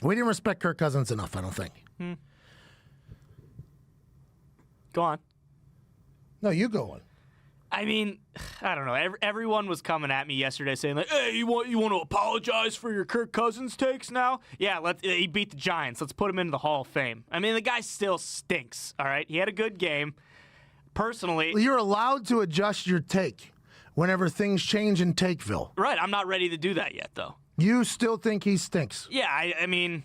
We didn't respect Kirk Cousins enough, I don't think. Go on. No, you go on. I mean, I don't know. Everyone was coming at me yesterday saying, like, hey, you want to apologize for your Kirk Cousins takes now? Yeah, he beat the Giants. Let's put him into the Hall of Fame. I mean, the guy still stinks, all right? He had a good game. Personally, Well, you're allowed to adjust your take whenever things change in Takeville. right, I'm not ready to do that yet, though. You still think he stinks? Yeah, I mean,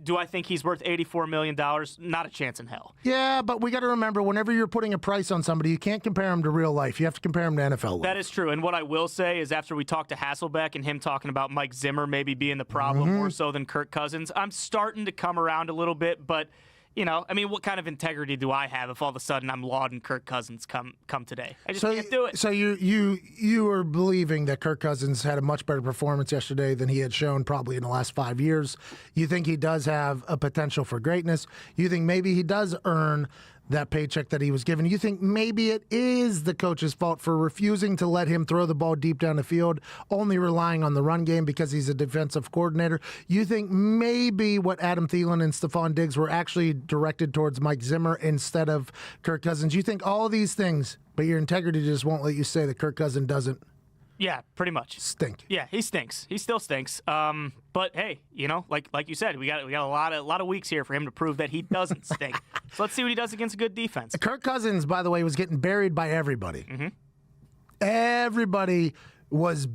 do I think he's worth $84 million? Not a chance in hell. Yeah, but we got to remember, whenever you're putting a price on somebody, you can't compare him to real life. You have to compare him to NFL life. That is true. And what I will say is after we talked to Hasselbeck and him talking about Mike Zimmer maybe being the problem more so than Kirk Cousins, I'm starting to come around a little bit, but you know, I mean, what kind of integrity do I have if all of a sudden I'm lauding Kirk Cousins come today? I just can't do it. So you were believing that Kirk Cousins had a much better performance yesterday than he had shown probably in the last 5 years. You think he does have a potential for greatness. You think maybe he does earn that paycheck that he was given. You think maybe it is the coach's fault for refusing to let him throw the ball deep down the field, only relying on the run game because he's a defensive coordinator. You think maybe what Adam Thielen and Stephon Diggs were actually directed towards Mike Zimmer instead of Kirk Cousins. You think all these things, but your integrity just won't let you say that Kirk Cousins doesn't Yeah, pretty much. stink. Yeah, he stinks. He still stinks. But hey, you know, like you said, we got a lot of weeks here for him to prove that he doesn't stink. So let's see what he does against a good defense. Kirk Cousins, by the way, was getting buried by everybody. Everybody was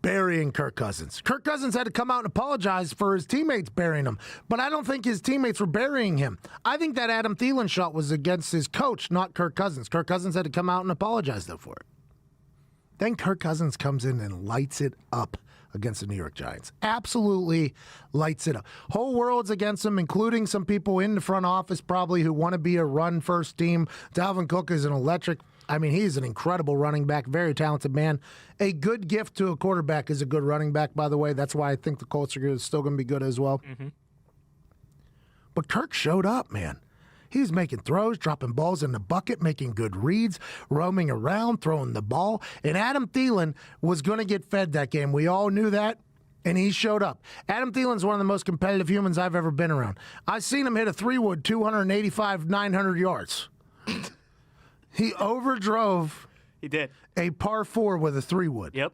burying Kirk Cousins. Kirk Cousins had to come out and apologize for his teammates burying him, but I don't think his teammates were burying him. I think that Adam Thielen shot was against his coach, not Kirk Cousins. Kirk Cousins had to come out and apologize, though, for it. Then Kirk Cousins comes in and lights it up against the New York Giants. Absolutely lights it up. Whole world's against him, including some people in the front office probably who want to be a run-first team. Dalvin Cook is an electric. I mean, he's an incredible running back, very talented man. A good gift to a quarterback is a good running back, by the way. That's why I think the Colts are still going to be good as well. But Kirk showed up, man. He was making throws, dropping balls in the bucket, making good reads, roaming around, throwing the ball. And Adam Thielen was going to get fed that game. We all knew that, and he showed up. Adam Thielen's one of the most competitive humans I've ever been around. I've seen him hit a 3-wood, 285, 900 yards. He overdrove He did. a par 4 with a 3-wood. Yep.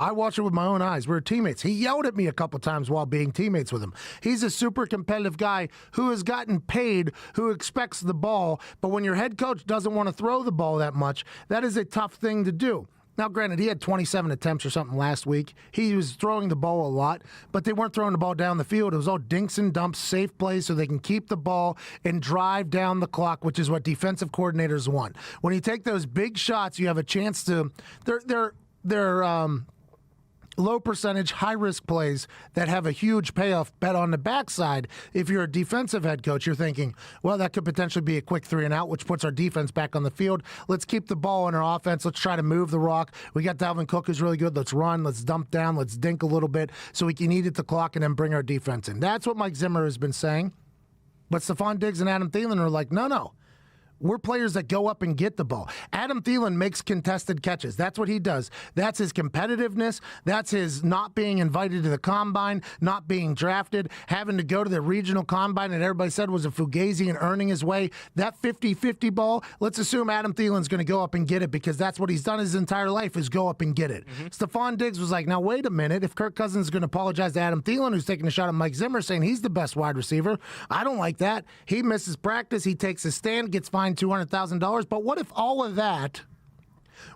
I watched it with my own eyes. We were teammates. He yelled at me a couple times while being teammates with him. He's a super competitive guy who has gotten paid, who expects the ball. But when your head coach doesn't want to throw the ball that much, that is a tough thing to do. Now, granted, he had 27 attempts or something last week. He was throwing the ball a lot, but they weren't throwing the ball down the field. It was all dinks and dumps, safe plays so they can keep the ball and drive down the clock, which is what defensive coordinators want. When you take those big shots, you have a chance to they're low percentage, high risk plays that have a huge payoff bet on the backside. If you're a defensive head coach, you're thinking, well, that could potentially be a quick 3 and out, which puts our defense back on the field. Let's keep the ball in our offense. Let's try to move the rock. We got Dalvin Cook who's really good. Let's run. Let's dump down. Let's dink a little bit so we can eat at the clock and then bring our defense in. That's what Mike Zimmer has been saying. But Stephon Diggs and Adam Thielen are like, no. We're players that go up and get the ball. Adam Thielen makes contested catches. That's what he does. That's his competitiveness. That's his not being invited to the combine, not being drafted, having to go to the regional combine that everybody said was a fugazi and earning his way. That 50-50 ball, let's assume Adam Thielen's going to go up and get it because that's what he's done his entire life is go up and get it. Stephon Diggs was like, now wait a minute. If Kirk Cousins is going to apologize to Adam Thielen, who's taking a shot at Mike Zimmer, saying he's the best wide receiver, I don't like that. He misses practice. He takes a stand, gets fined $200,000. But what if all of that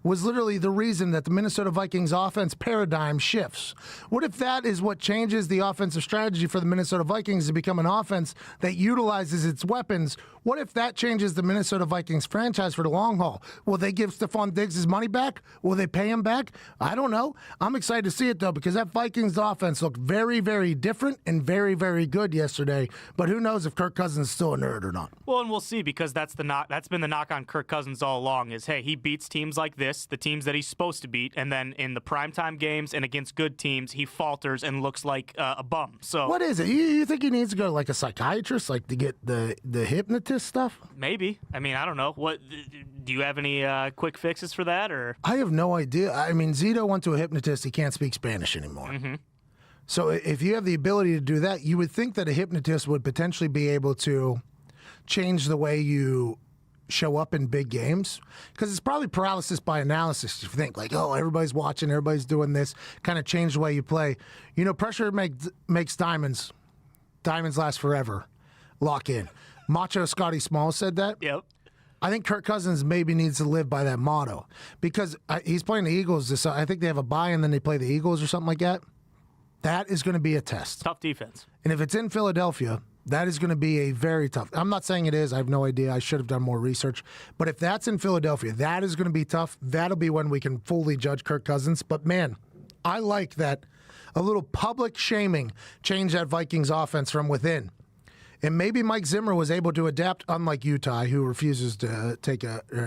was literally the reason that the Minnesota Vikings offense paradigm shifts? What if that is what changes the offensive strategy for the Minnesota Vikings to become an offense that utilizes its weapons? What if that changes the Minnesota Vikings franchise for the long haul? Will they give Stephon Diggs his money back? Will they pay him back? I don't know. I'm excited to see it, though, because that Vikings offense looked very, very different and very, very good yesterday. But who knows if Kirk Cousins is still a nerd or not? Well, and we'll see, because that's been the knock on Kirk Cousins all along is, hey, he beats teams like this, the teams that he's supposed to beat, and then in the primetime games and against good teams, he falters and looks like a bum. So what is it? You think he needs to go to like a psychiatrist, like to get the hypnotist stuff? Maybe. I mean, I don't know. What do you have any quick fixes for that? Or I have no idea. I mean, Zito went to a hypnotist. He can't speak Spanish anymore. So if you have the ability to do that, you would think that a hypnotist would potentially be able to change the way you show up in big games, because it's probably paralysis by analysis. You think like, oh, everybody's watching, everybody's doing this, kind of change the way you play. You know, pressure makes diamonds. Diamonds last forever. Lock in. Macho Scotty Small said that. Yep. I think Kirk Cousins maybe needs to live by that motto, because he's playing the Eagles. I think they have a bye and then they play the Eagles or something like that. That is going to be a test. Tough defense. And if it's in Philadelphia, that is going to be a very tough. I'm not saying it is. I have no idea. I should have done more research. But if that's in Philadelphia, that is going to be tough. That'll be when we can fully judge Kirk Cousins. But, man, I like that a little public shaming changed that Vikings offense from within. And maybe Mike Zimmer was able to adapt, unlike Utah, who refuses to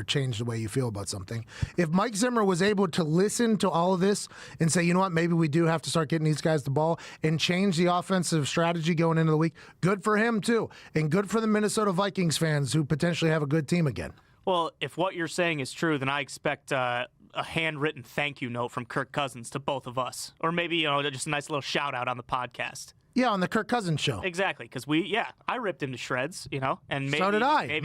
change the way you feel about something. If Mike Zimmer was able to listen to all of this and say, you know what, maybe we do have to start getting these guys the ball and change the offensive strategy going into the week, good for him too. And good for the Minnesota Vikings fans who potentially have a good team again. Well, if what you're saying is true, then I expect a handwritten thank you note from Kirk Cousins to both of us. Or maybe, just a nice little shout out on the podcast. Yeah, on the Kirk Cousins show. Exactly, because I ripped him to shreds, and maybe, so did I.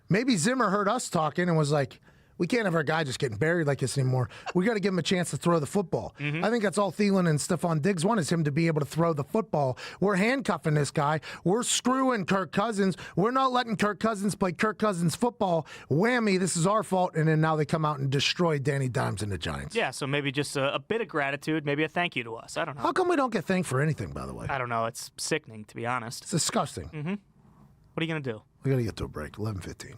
Maybe Zimmer heard us talking and was like, we can't have our guy just getting buried like this anymore. We got to give him a chance to throw the football. Mm-hmm. I think that's all Thielen and Stephon Diggs want, is him to be able to throw the football. We're handcuffing this guy. We're screwing Kirk Cousins. We're not letting Kirk Cousins play Kirk Cousins football. Whammy, this is our fault. And then now they come out and destroy Danny Dimes and the Giants. Yeah, so maybe just a bit of gratitude, maybe a thank you to us. I don't know. How come we don't get thanked for anything, by the way? I don't know. It's sickening, to be honest. It's disgusting. Mm-hmm. What are you going to do? We got to get to a break. 11:15.